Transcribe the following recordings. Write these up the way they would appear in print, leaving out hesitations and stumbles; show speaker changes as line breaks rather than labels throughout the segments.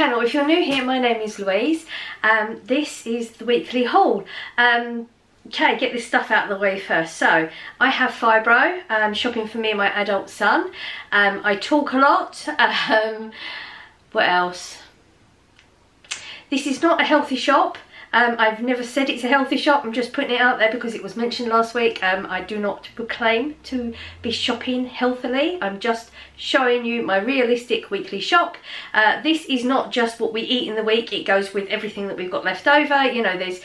channel. If you're new here, my name is Louise. This is the weekly haul. Okay, get this stuff out of the way first. So, I have fibro, shopping for me and my adult son. I talk a lot. What else? This is not a healthy shop. I've never said it's a healthy shop. I'm just putting it out there because it was mentioned last week. I do not proclaim to be shopping healthily. I'm just showing you my realistic weekly shop. This is not just what we eat in the week. It goes with everything that we've got left over. You know, there's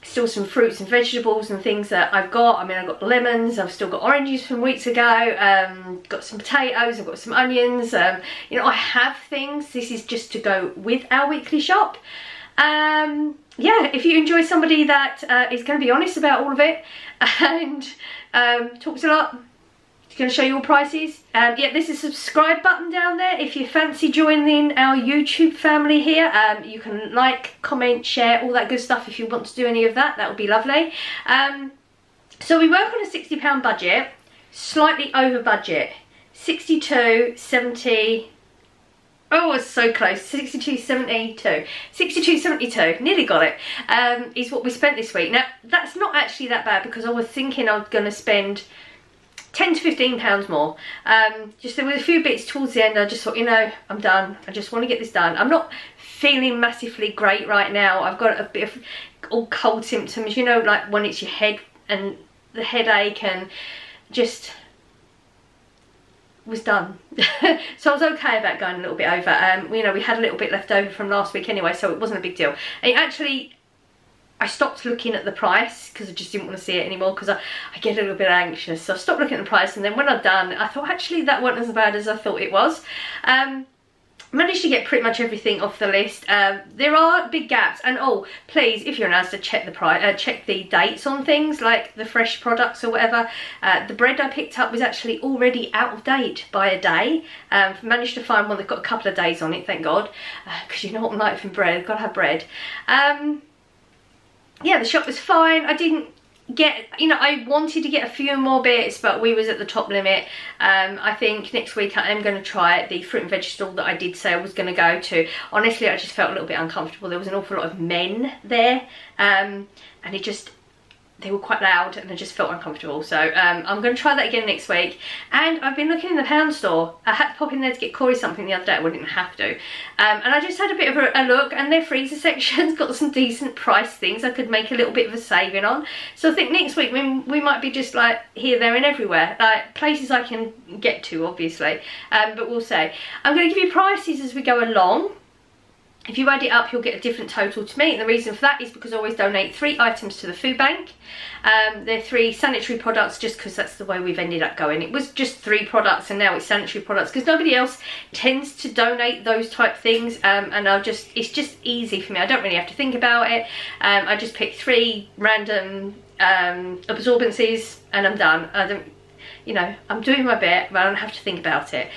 still some fruits and vegetables and things that I've got. I mean, I've got lemons, I've still got oranges from weeks ago, got some potatoes, I've got some onions. You know, I have things. This is just to go with our weekly shop. Yeah, if you enjoy somebody that is going to be honest about all of it and talks a lot, it's going to show you all prices. Yeah, there's a subscribe button down there. If you fancy joining our YouTube family here, you can like, comment, share, all that good stuff. If you want to do any of that, that would be lovely. So we work on a £60 budget, slightly over budget, 62.70. Oh, it's so close. 62.72. 62.72. Nearly got it. Is what we spent this week. Now, that's not actually that bad because I was thinking I was going to spend £10 to £15 more. Just there were a few bits towards the end. I just thought, you know, I'm done. I just want to get this done. I'm not feeling massively great right now. I've got a bit of all cold symptoms. You know, like when it's your head and the headache and just was done. So I was okay about going a little bit over. You know, we had a little bit left over from last week anyway, so it wasn't a big deal. And actually, I stopped looking at the price because I just didn't want to see it anymore because I get a little bit anxious. So I stopped looking at the price, and then when I'd done, I thought actually that wasn't as bad as I thought it was. Managed to get pretty much everything off the list. There are big gaps, and oh, please, if you're an Asda, check the price, check the dates on things like the fresh products or whatever. The bread I picked up was actually already out of date by a day. Managed to find one that got a couple of days on it, thank God, because you know what I'm like from bread. I've got to have bread. Yeah, the shop was fine. I didn't get, you know, I wanted to get a few more bits, but we was at the top limit. I think next week I am going to try the fruit and veg stall that I did say I was going to go to. Honestly, I just felt a little bit uncomfortable. There was an awful lot of men there, and it just, they were quite loud and I just felt uncomfortable. So I'm going to try that again next week. And I've been looking in the pound store. I had to pop in there to get Corey something the other day. I wouldn't have to. And I just had a bit of a look, and their freezer section's got some decent price things I could make a little bit of a saving on. So I think next week we might be just like here, there and everywhere. Like places I can get to, obviously. But we'll see. I'm going to give you prices as we go along. If you add it up, you'll get a different total to me, and the reason for that is because I always donate 3 items to the food bank. They're 3 sanitary products just because that's the way we've ended up going. It was just 3 products and now it's sanitary products because nobody else tends to donate those type things, and it's just easy for me. I don't really have to think about it. I just pick 3 random absorbencies and I'm done. I don't, you know, I'm doing my bit, but I don't have to think about it.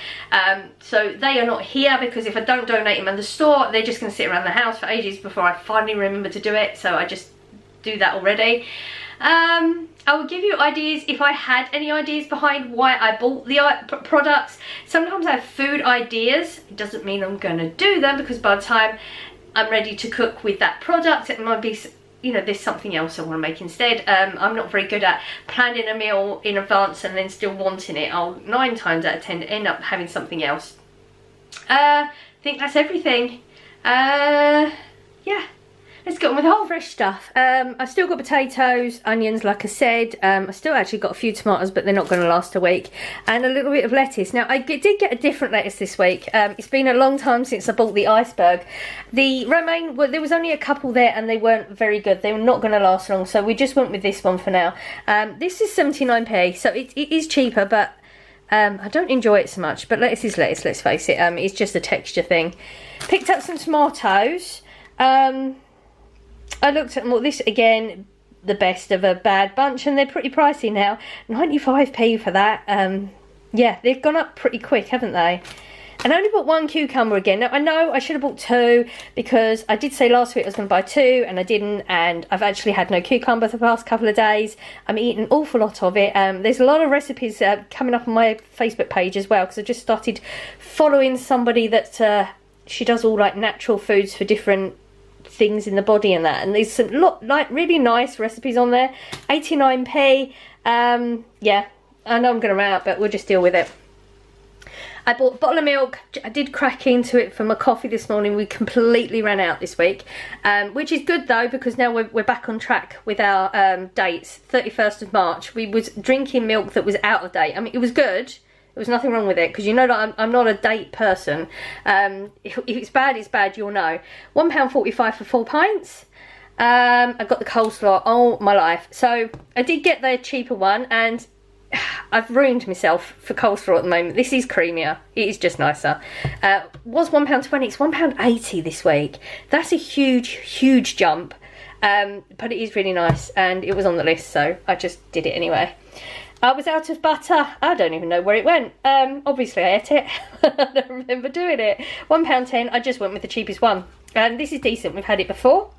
So they are not here because if I don't donate them in the store, they're just going to sit around the house for ages before I finally remember to do it. So I just do that already. I will give you ideas if I had any ideas behind why I bought the products. Sometimes I have food ideas. It doesn't mean I'm going to do them because by the time I'm ready to cook with that product, it might be, you know, there's something else I want to make instead. I'm not very good at planning a meal in advance and then still wanting it. I'll 9 times out of 10 end up having something else. I think that's everything. Yeah, let's get on with the whole fresh stuff. I've still got potatoes, onions, like I said. I still actually got a few tomatoes, but they're not going to last a week. And a little bit of lettuce. Now, I did get a different lettuce this week. It's been a long time since I bought the iceberg. The romaine, well, there was only a couple there and they weren't very good. They were not going to last long, so we just went with this one for now. This is 79p, so it is cheaper, but I don't enjoy it so much. But lettuce is lettuce, let's face it. It's just a texture thing. Picked up some tomatoes. I looked at them, well, this again, the best of a bad bunch, and they're pretty pricey now. 95p for that. Yeah, they've gone up pretty quick, haven't they? And I only bought 1 cucumber again. Now, I know I should have bought 2 because I did say last week I was going to buy 2 and I didn't, and I've actually had no cucumber for the past couple of days. I'm eating an awful lot of it. There's a lot of recipes coming up on my Facebook page as well because I just started following somebody that she does all like natural foods for different things in the body and that, and there's some like really nice recipes on there. 89p. Yeah, I know I'm gonna run out, but we'll just deal with it. I bought a bottle of milk. I did crack into it for my coffee this morning. We completely ran out this week, which is good though, because now we're back on track with our dates. 31st of March, we was drinking milk that was out of date. I mean, it was good. There was nothing wrong with it, because you know that I'm not a date person. If it's bad, it's bad, you'll know. £1.45 for 4 pints. I got the coleslaw, oh my life. So I did get the cheaper one, and I've ruined myself for coleslaw at the moment. This is creamier. It is just nicer. Was £1.20, it's £1.80 this week. That's a huge, huge jump. But it is really nice, and it was on the list, so I just did it anyway. I was out of butter. I don't even know where it went. Obviously I ate it. I don't remember doing it. £1.10, I just went with the cheapest one. And this is decent, we've had it before.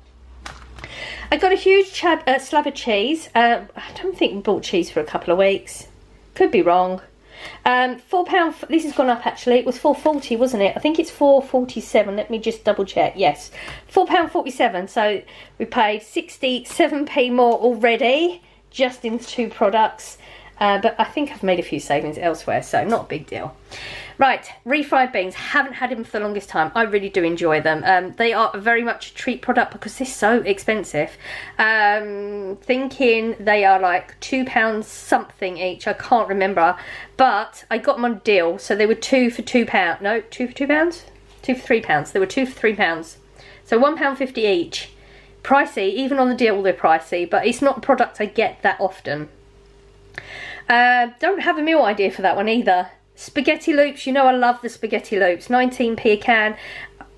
I got a huge slab of cheese. I don't think we bought cheese for a couple of weeks. Could be wrong. £4, this has gone up actually. It was £4.40, wasn't it? I think it's £4.47. Let me just double check. Yes, £4.47. So we paid 67p more already, just in 2 products. But I think I've made a few savings elsewhere, so not a big deal. Right, refried beans. Haven't had them for the longest time. I really do enjoy them. They are very much a treat product because they're so expensive. Thinking they are like £2 something each. I can't remember. But I got them on a deal. So they were 2 for £2. No, 2 for £2? 2 for £3. They were 2 for £3. So £1.50 each. Pricey, even on the deal they're pricey. But it's not a product I get that often. Don't have a meal idea for that one either. Spaghetti loops, you know I love the spaghetti loops. 19p a can.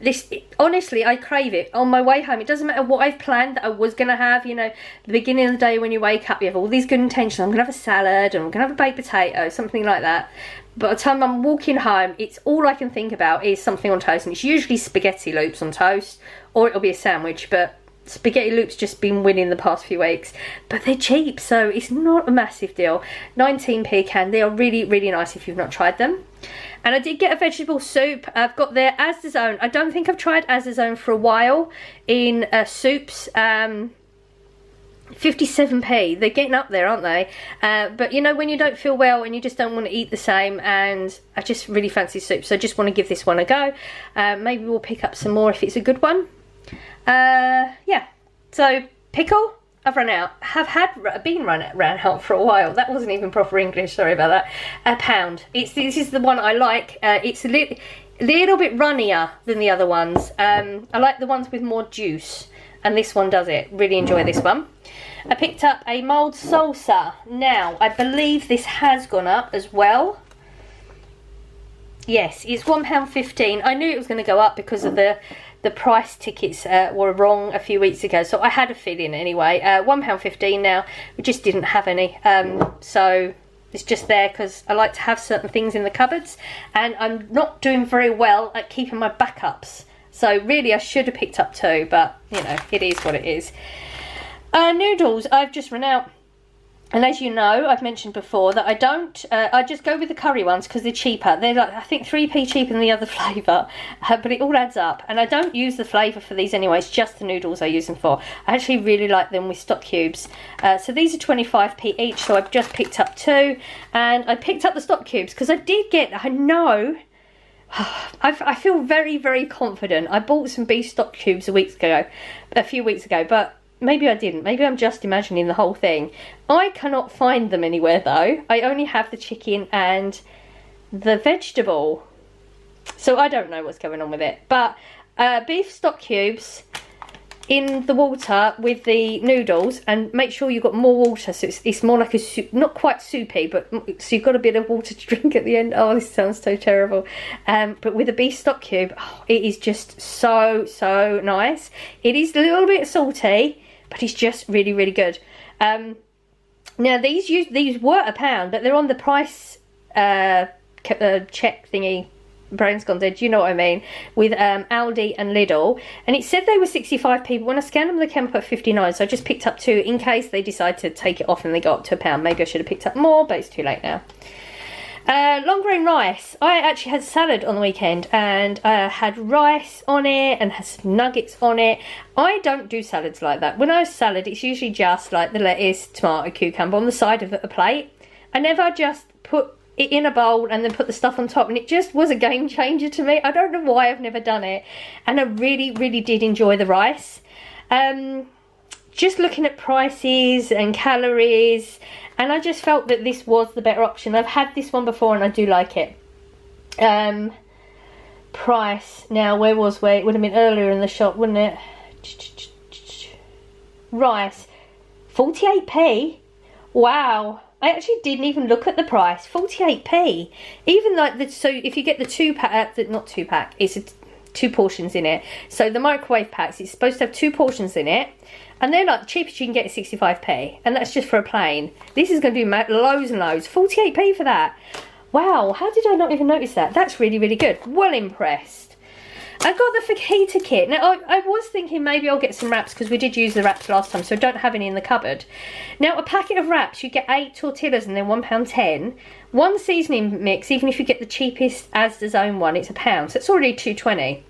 This, honestly, I crave it. On my way home, it doesn't matter what I've planned that I was going to have, you know, the beginning of the day when you wake up, you have all these good intentions. I'm going to have a salad, and I'm going to have a baked potato, something like that. But by the time I'm walking home, it's all I can think about is something on toast. And it's usually spaghetti loops on toast, or it'll be a sandwich, but spaghetti loops just been winning the past few weeks, but they're cheap, so it's not a massive deal. 19p a can. They are really, really nice if you've not tried them. And I did get a vegetable soup. I've got their Asda Zone. I don't think I've tried Asda Zone for a while in soups. 57p. They're getting up there, aren't they? But you know, when you don't feel well and you just don't want to eat the same, and I just really fancy soup, so I just want to give this one a go. Maybe we'll pick up some more if it's a good one. Yeah, so pickle, I've run out. Been run out for a while. That wasn't even proper English, sorry about that. A pound. This is the one I like. It's a little bit runnier than the other ones. I like the ones with more juice, and this one does it. Really enjoy this one. I picked up a mulled salsa. Now, I believe this has gone up as well. Yes, it's £1.15. I knew it was going to go up because of the price tickets were wrong a few weeks ago, so I had a feeling anyway. £1.15 now. We just didn't have any, so it's just there because I like to have certain things in the cupboards, and I'm not doing very well at keeping my backups. So really, I should have picked up 2, but you know, it is what it is. Noodles, I've just run out. And as you know, I've mentioned before that I don't, I just go with the curry ones because they're cheaper. They're like, I think 3p cheaper than the other flavour, but it all adds up. And I don't use the flavour for these anyway, it's just the noodles I use them for. I actually really like them with stock cubes. So these are 25p each, so I've just picked up 2. And I picked up the stock cubes because I did get, I know, I feel very, very confident. I bought some beef stock cubes a few weeks ago, but maybe I didn't. Maybe I'm just imagining the whole thing. I cannot find them anywhere though. I only have the chicken and the vegetable. So I don't know what's going on with it. But beef stock cubes in the water with the noodles, and make sure you've got more water so it's more like a soup, not quite soupy, but so you've got a bit of water to drink at the end. Oh, this sounds so terrible. But with a beef stock cube, oh, it is just so, so nice. It is a little bit salty, but it's just really, really good. Now these were £1, but they're on the price check thingy. Brain's gone dead, you know what I mean, with Aldi and Lidl, and it said they were 65p, but when I scanned them they came up at 59, so I just picked up 2 in case they decide to take it off and they go up to £1. Maybe I should have picked up more, but it's too late now. Long grain rice. I actually had salad on the weekend, and I had rice on it and had some nuggets on it. I don't do salads like that. When I have salad, it's usually just like the lettuce, tomato, cucumber on the side of the plate. I never just put it in a bowl and then put the stuff on top, and it just was a game changer to me. I don't know why I've never done it, and I really, really did enjoy the rice. Just looking at prices and calories, and I just felt that this was the better option. I've had this one before and I do like it. Price, now where was we? It would have been earlier in the shop, wouldn't it? Rice, 48p. Wow, I actually didn't even look at the price. 48p. Even like the, so if you get the 2-pack, not 2-pack, it's 2 portions in it. So the microwave packs, it's supposed to have 2 portions in it. And they're like, the cheapest you can get is 65p. And that's just for a plain. This is going to do loads and loads. 48p for that. Wow, how did I not even notice that? That's really, really good. Well impressed. I got the fajita kit. Now, I was thinking maybe I'll get some wraps, because we did use the wraps last time, so I don't have any in the cupboard. Now, a packet of wraps, you get 8 tortillas and they're £1.10. One seasoning mix, even if you get the cheapest Asda's own one, it's £1. So it's already £2.20.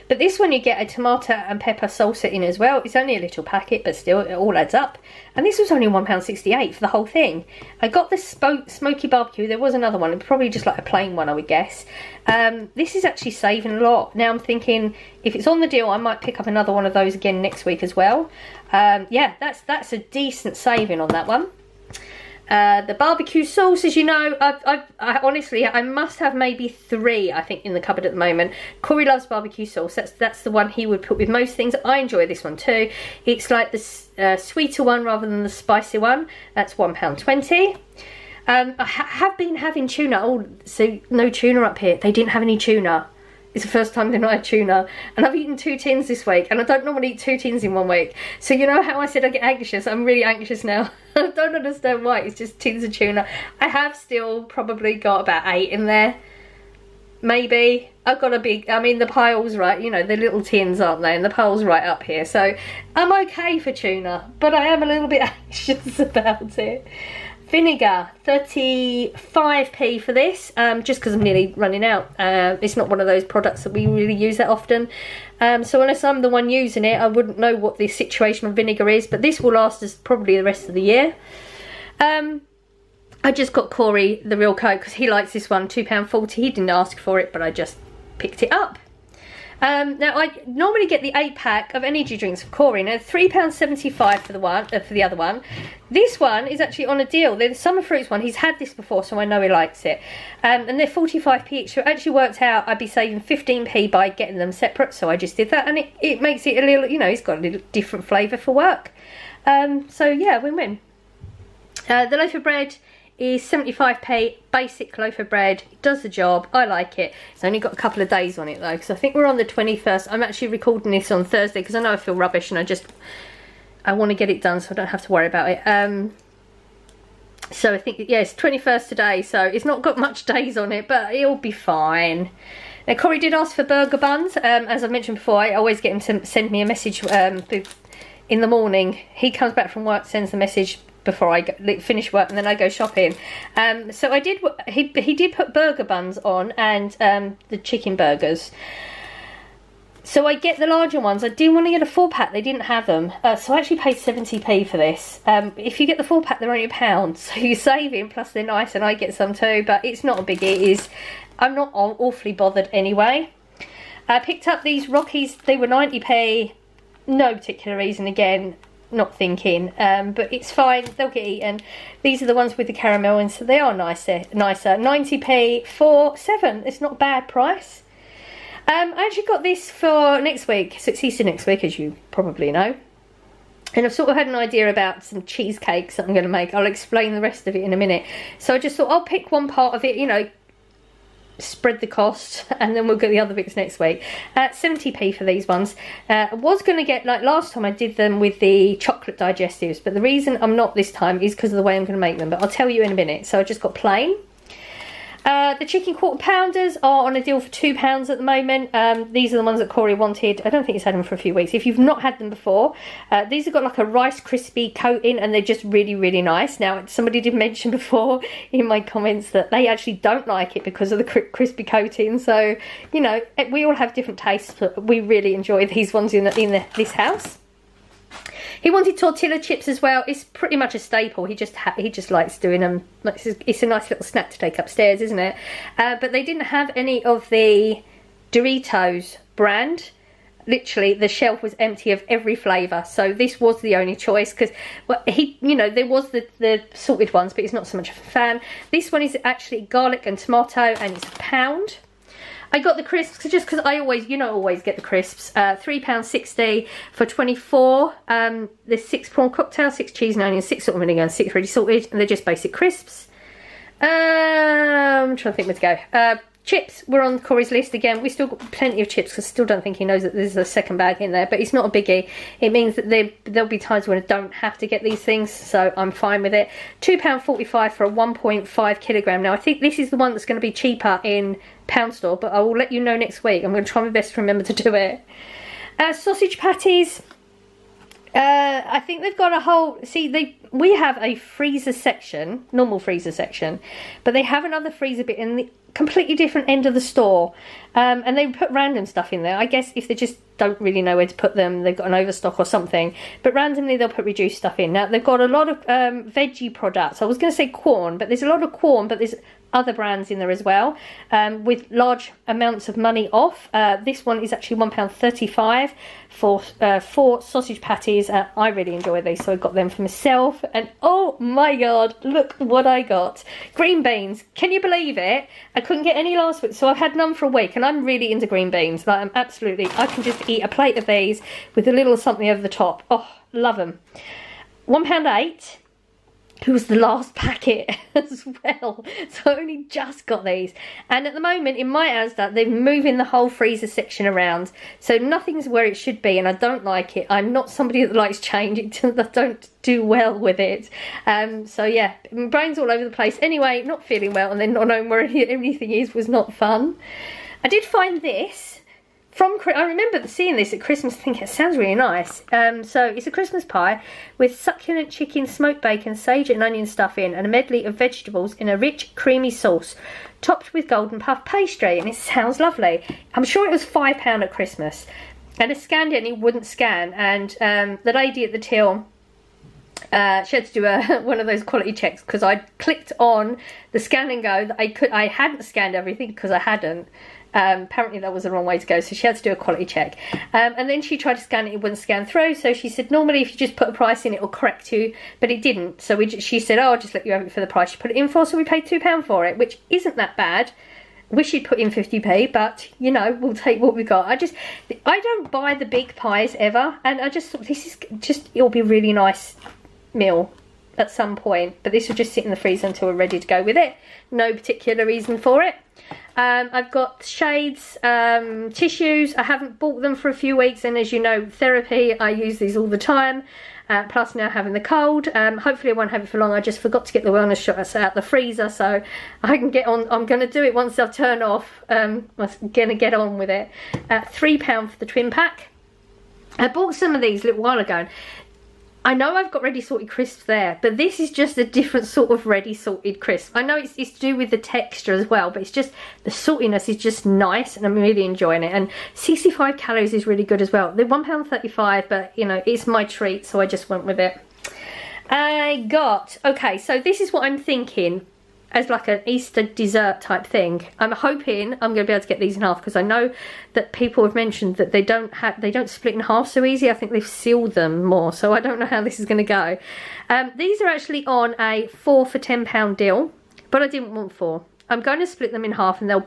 But this one you get a tomato and pepper salsa in as well. It's only a little packet, but still it all adds up. And this was only £1.68 for the whole thing. I got the smoky barbecue. There was another one, probably just like a plain one, I would guess. This is actually saving a lot. Now I'm thinking, if it's on the deal, I might pick up another one of those again next week as well. Yeah, that's a decent saving on that one. The barbecue sauce, as you know, I honestly, I must have maybe 3, I think, in the cupboard at the moment. Corey loves barbecue sauce. That's the one he would put with most things. I enjoy this one too. It's like the sweeter one rather than the spicy one. That's £1.20. I have been having tuna. Oh, so no tuna up here. They didn't have any tuna. It's the first time they've not had tuna, and I've eaten 2 tins this week, and I don't normally eat 2 tins in 1 week. So you know how I said I get anxious? I'm really anxious now. I don't understand why. It's just tins of tuna. I have still probably got about 8 in there, maybe. I've got a big, I mean the pile's right, you know, the little tins, aren't they? And the pile's right up here, so I'm okay for tuna, but I am a little bit anxious about it. Vinegar, 35p for this, just because I'm nearly running out. It's not one of those products that we really use that often. So unless I'm the one using it, I wouldn't know what the situation of vinegar is, but this will last us probably the rest of the year. I just got Corey the real Coke because he likes this one, £2.40. He didn't ask for it, but I just picked it up. Now I normally get the 8-pack of energy drinks for Corey. Now £3.75 for the one, for the other one. This one is actually on a deal. They're the summer fruits one. He's had this before, so I know he likes it. And they're 45p each. So it actually worked out I'd be saving 15p by getting them separate. So I just did that, and it makes it a little, you know, it's got a little different flavour for work. So yeah, win-win. The loaf of bread is 75p, basic loaf of bread. It does the job. I like it. It's only got a couple of days on it though, because I think we're on the 21st. I'm actually recording this on Thursday because I know I feel rubbish, and I want to get it done so I don't have to worry about it. So I think, yeah, it's 21st today, so it's not got much days on it, but it'll be fine. Now Corey did ask for burger buns. As I mentioned before, I always get him to send me a message in the morning. He comes back from work, sends the message before I finish work, and then I go shopping. So I did. He did put burger buns on, and the chicken burgers. So I get the larger ones. I didn't want to get a 4-pack. They didn't have them, so I actually paid 70p for this. If you get the 4-pack, they're only £1, so you're saving. Plus they're nice, and I get some too. But it's not a biggie. It is. I'm not awfully bothered anyway. I picked up these Rockies. They were 90p. No particular reason. Again, not thinking, but it's fine, they'll get eaten. These are the ones with the caramel in, so they are nicer. 90p for 7. It's not a bad price. I actually got this for next week, so it's Easter next week, as you probably know, and I've sort of had an idea about some cheesecakes that I'm going to make. I'll explain the rest of it in a minute. So I just thought I'll pick one part of it, you know, spread the cost, and then we'll get the other bits next week. 70p for these ones. I was going to get, like last time I did them with the chocolate digestives, but the reason I'm not this time is because of the way I'm going to make them, but I'll tell you in a minute. So I just got plain. The chicken quarter pounders are on a deal for £2 at the moment. These are the ones that Corey wanted. I don't think he's had them for a few weeks. If you've not had them before, these have got like a Rice crispy coating and they're just really, really nice. Now, somebody did mention before in my comments that they actually don't like it because of the crispy coating. So, you know, we all have different tastes, but we really enjoy these ones in this house. He wanted tortilla chips as well. It's pretty much a staple. He just likes doing them. It's a nice little snack to take upstairs, isn't it? But they didn't have any of the Doritos brand. Literally, the shelf was empty of every flavour. So this was the only choice because, well, you know, there was the salted ones, but he's not so much of a fan. This one is actually garlic and tomato, and it's £1. I got the crisps just because I always, you know, always get the crisps. £3.60 for 24. There's 6 prawn cocktail, 6 cheese and onion, 6 salt and vinegar, and 6 ready salted, and they're just basic crisps. I'm trying to think where to go. Chips were on Corey's list again. We still got plenty of chips because I still don't think he knows that there's a second bag in there, but it's not a biggie. It means that there'll be times when I don't have to get these things, so I'm fine with it. £2.45 for a 1.5 kilogram. Now I think this is the one that's going to be cheaper in Pound Store, but I will let you know next week. I'm going to try my best to remember to do it. Sausage patties. I think they've got a whole, we have a freezer section, normal freezer section, but they have another freezer bit in the completely different end of the store, and they put random stuff in there. I guess if they just don't really know where to put them, they've got an overstock or something, but randomly they'll put reduced stuff in. Now they've got a lot of veggie products. I was going to say corn, but there's a lot of corn, but there's other brands in there as well, with large amounts of money off. This one is actually £1.35 for 4 sausage patties. I really enjoy these, so I got them for myself, and oh my god, look what I got. Green beans. Can you believe it? I couldn't get any last week, so I've had none for a week, and I'm really into green beans. Like, I'm absolutely, I can just eat a plate of these with a little something over the top. Oh, love them. £1.08. It was the last packet as well, so I only just got these. And at the moment in my Asda, they're moving the whole freezer section around, so nothing's where it should be, and I don't like it. I'm not somebody that likes change. I don't do well with it. So yeah, my brain's all over the place. Anyway, not feeling well, and then not knowing where anything is was not fun. I did find this. I remember seeing this at Christmas, thinking it sounds really nice. So it's a Christmas pie with succulent chicken, smoked bacon, sage and onion stuffing, and a medley of vegetables in a rich, creamy sauce, topped with golden puff pastry, and it sounds lovely. I'm sure it was £5 at Christmas. And I scanned it and it wouldn't scan, and the lady at the till, she had to do one of those quality checks because I clicked on the scan and go that I hadn't scanned everything because I hadn't. Apparently that was the wrong way to go, so she had to do a quality check, and then she tried to scan it, it wouldn't scan through, so she said normally if you just put a price in it will correct you, but it didn't, so she said, oh, I'll just let you have it for the price you put it in for, so we paid £2 for it, which isn't that bad. Wish you'd put in 50p, but you know, we'll take what we got. I don't buy the big pies ever, and I just thought this is just, it'll be a really nice meal at some point, but this will just sit in the freezer until we're ready to go with it. No particular reason for it. I've got shades, tissues. I haven't bought them for a few weeks, and as you know, therapy, I use these all the time, plus now having the cold. Hopefully I won't have it for long. I just forgot to get the wellness shots out the freezer, so I can get on. I'm going to do it once I've turned off. I'm going to get on with it. £3 for the twin pack. I bought some of these a little while ago. I know I've got ready salted crisps there, but this is just a different sort of ready salted crisp. I know it's to do with the texture as well, but it's just, the saltiness is just nice, and I'm really enjoying it. And 65 calories is really good as well. They're £1.35, but you know, it's my treat, so I just went with it. I got, okay, so this is what I'm thinking as like an Easter dessert type thing. I'm hoping I'm going to be able to get these in half, because I know that people have mentioned that they don't split in half so easy. I think they've sealed them more, so I don't know how this is going to go. These are actually on a 4 for £10 deal, but I didn't want 4. I'm going to split them in half, and there'll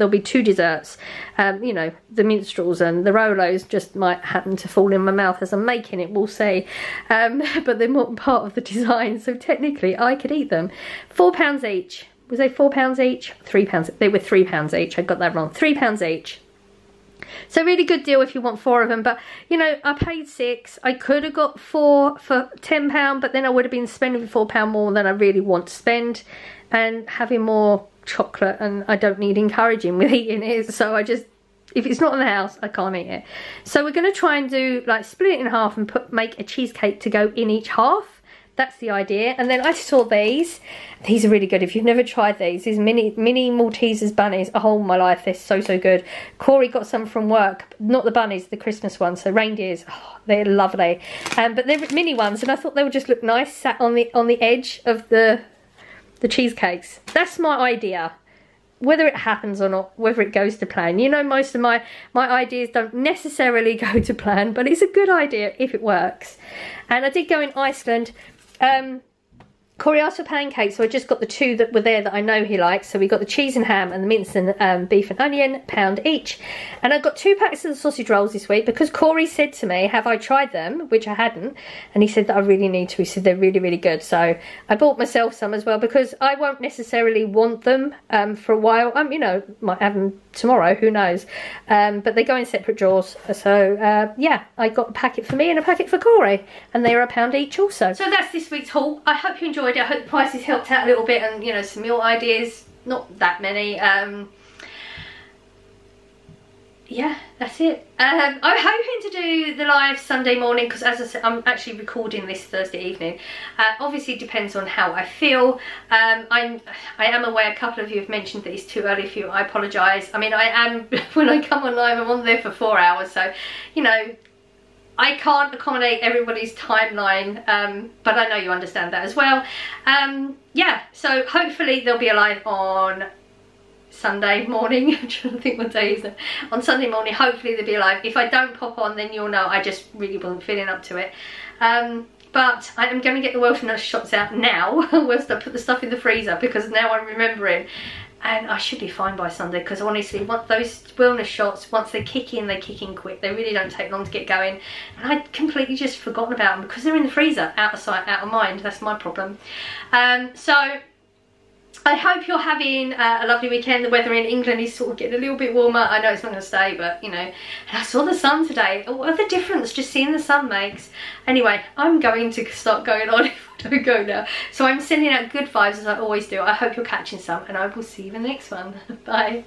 be 2 desserts. You know, the minstrels and the Rolos just might happen to fall in my mouth as I'm making it, we'll see. But they're not part of the design, so technically I could eat them. £4 each. Was they £4 each? £3. They were £3 each. I got that wrong. £3 each. So really good deal if you want 4 of them, but you know, I paid 6. I could have got 4 for £10, but then I would have been spending £4 more than I really want to spend, and having more chocolate and I don't need encouraging with eating it, so I just, if it's not in the house, I can't eat it. So we're going to try and do, like, split it in half and make a cheesecake to go in each half. That's the idea. And then I saw these. These are really good. If you've never tried these mini Maltesers bunnies. Oh my life, they're so good. Corey got some from work. Not the bunnies, the Christmas ones. So reindeers. Oh, they're lovely. But they're mini ones, and I thought they would just look nice sat on the edge of the cheesecakes. That's my idea. Whether it happens or not, whether it goes to plan. You know, most of my ideas don't necessarily go to plan, but it's a good idea if it works. And I did go in Iceland. Corey asked for pancakes, so I just got the 2 that were there that I know he likes. So we got the cheese and ham and the mince and beef and onion, £1 each. And I got 2 packets of the sausage rolls this week because Corey said to me, have I tried them? Which I hadn't. And he said that I really need to. He said they're really good. So I bought myself some as well because I won't necessarily want them for a while. You know, might have them tomorrow, who knows. But they go in separate drawers. So yeah, I got a packet for me and a packet for Corey. And they are £1 each also. So that's this week's haul. I hope you enjoyed it. I hope the prices helped out a little bit, and, you know, some meal ideas. Not that many. Yeah, that's it. I'm hoping to do the live Sunday morning because, as I said, I'm actually recording this Thursday evening. Obviously it depends on how I feel. I am aware a couple of you have mentioned that it's too early for you. I apologise. I mean, I am, when I come on live, I'm on there for 4 hours, so, you know, I can't accommodate everybody's timeline, but I know you understand that as well. Yeah, so hopefully there'll be a live on Sunday morning. I'm trying to think what day is it. On Sunday morning, hopefully there'll be a live. If I don't pop on, then you'll know I just really wasn't feeling up to it. But I am going to get the wellness shots out now, whilst I put the stuff in the freezer, because now I'm remembering. And I should be fine by Sunday, because honestly, those wellness shots, once they kick in quick. They really don't take long to get going. And I'd completely just forgotten about them because they're in the freezer, out of sight, out of mind. That's my problem. So I hope you're having a lovely weekend. The weather in England is sort of getting a little bit warmer. I know it's not going to stay, but, you know. And I saw the sun today. What a difference just seeing the sun makes. Anyway, I'm going to start going on if I don't go now. So I'm sending out good vibes as I always do. I hope you're catching some, and I will see you in the next one. Bye.